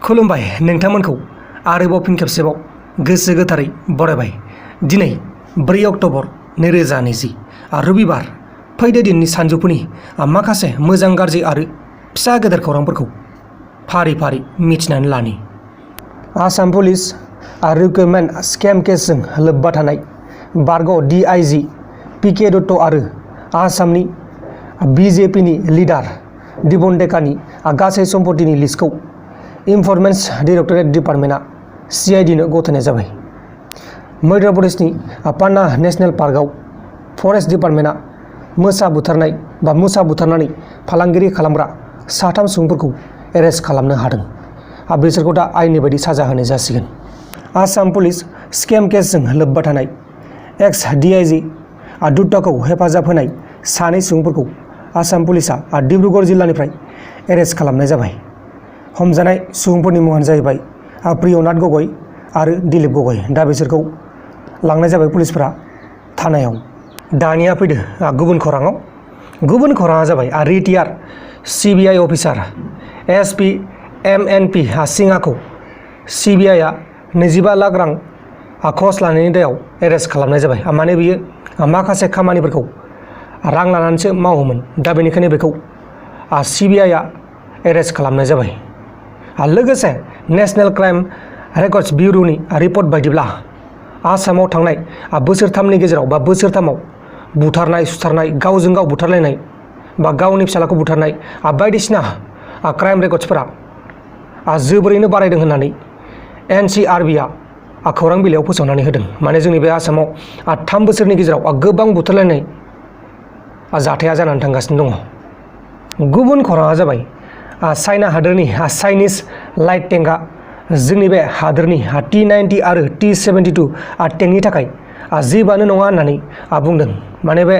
खुलुमबाय नोंथांमोनखौ आरोबाव फिन खेबसेबाव गोसो गोथारै बरायबाय। दिनै 4 अक्ट'बर 2020 रबिबार फैदो दिननि सानजौफुनि माखासे मोजां गाज्रि आरो फिसा गेदेर खौरांफोरखौ फारि फारि मिथिनानै लानि। आसाम पुलिस रिक्रुटमेन्ट स्केम केसजों लोब्बा थानाय बारग' DIG PK दत्त आरो आसामनि BJPनि लिडार दिबनडेकानि गासै सम्पतिनि लिस्टखौ इनफरमेन्स डाइरेक्टरेट डिपार्टमेन्टआ CIDनो गथायनाय जाबाय। मध्य प्रदेशनि पान्ना नेशनेल पार्कआव फरेस्ट डिपार्टमेन्टआ मोसा बुथारनानै फालांगिरि खालामग्रा 3 सुबुंफोरखौ एरेस्ट खालामनो हादों। बिसोरखौ दा आयेननि बायदि साजा होनाय जासिगोन। आसाम पुलिस स्केम केसजों लोब्बा थानाय एक्स DIG दत्तखौ हेफाजाब होनाय 2 सुबुंफोरखौ आसाम पुलिसआ डिब्रुगड़ जिल्लानिफ्राय एरेस्ट खालामनाय जाबाय। हमजानाय सुबुंफोरनि मुङानो जाहैबाय प्रियनाथ गगৈ आरो दिलीप गगৈ। दा बिसोरखौ लांनाय जाबाय पुलिसफोरा थानायाव। दानिया फैदो गुबुन खौराङाव। गुबुन खौराङा जाबाय retire CBI officer SP MNP सिंहाखौ CBIआ 25 lakh रां घस लानायनि दायाव एरेस्ट खालामनाय जाबाय। माने बियो माखासे खामानिफोरखौ रां लानानैसो मावोमोन। दा बेनिखायनो बेखौ CBIआ एरेस्ट खालामनाय जाबाय। लोगोसे नेशनेल क्राइम रेकर्ड्स ब्युर'नि रिपर्ट बायदिब्ला आसामाव थांनाय बोसोरथामनि गेजेराव बोसोरथामाव बुथारनाय सुथारनाय, गावजों गाव बुथारलायनाय बा गावनि फिसालाखौ बुथारनाय बायदिसिना क्राइम रेकर्ड्सफोरा जोबोरैनो बारायदों होननानै NCRBआ खौरां बिलाइयाव फोसावनानै होदों। माने जोंनि बे आसामाव 3 बोसोरनि गेजेराव गोबां बुथारलायनाय जाथाया जानानै थांगासिनो दङ। गुबुन खौराङा जाबाय चाइना हादोरनि चाइनिज लाइट टेंकआ जोंनि बे हादोरनि T-90 आरो T-72 टेंकनि थाखाय जेबोआनो नङा होननानै बुंदों। माने बे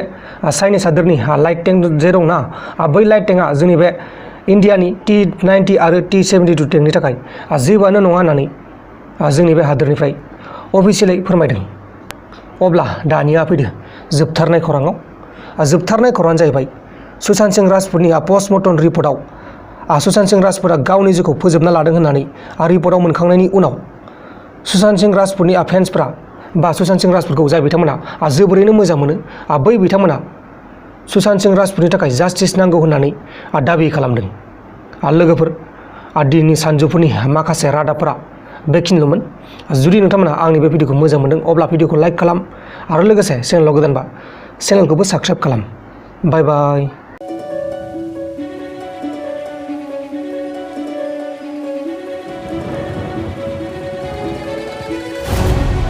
चाइनिज हादोरनि लाइट टेंक जे दंना, बै लाइट टेंकआ जोंनि बे इन्डियानि T-90 आरो T-72 टेंकनि थाखाय जेबोआनो नङा होननानै जोंनि बे हादोरनिफ्राय अफिसियेलि फोरमायदों। अब्ला दानिया फैदो जोबथारनाय खौराङाव। जोबथारनाय खौराङानो जाहैबाय सुशांत सिंह राजपुतनि पस्टमर्टम रिपर्टआव सुशांत सिंह राजपुतआ गावनि जिउखौ फोजोबना लादों होननानै रिपर्टआव मोनखांनायनि उनाव सुशांत सिंह राजपुतनि फेन्सफोरा बा सुशांत सिंह राजपुतखौ जाय बिथांमोना जोबोरैनो मोजां मोनो, बै बिथांमोना सुशांत सिंह राजपुतनि थाखाय जास्टिस नांगौ होननानै दाबि खालामदों। लोगोफोर, दिनैनि सानजौफुनि माखासे रादाबफोरा बेखिनिल'मोन। जुदि नोंथांमोना आंनि बे भिडिअखौ मोजां मोनदों अब्ला भिडिअखौ लाइक खालाम आरो लोगोसे चेनेलाव गोदानबा चेनेलखौबो साबस्क्राइब खालाम। बाय बाय।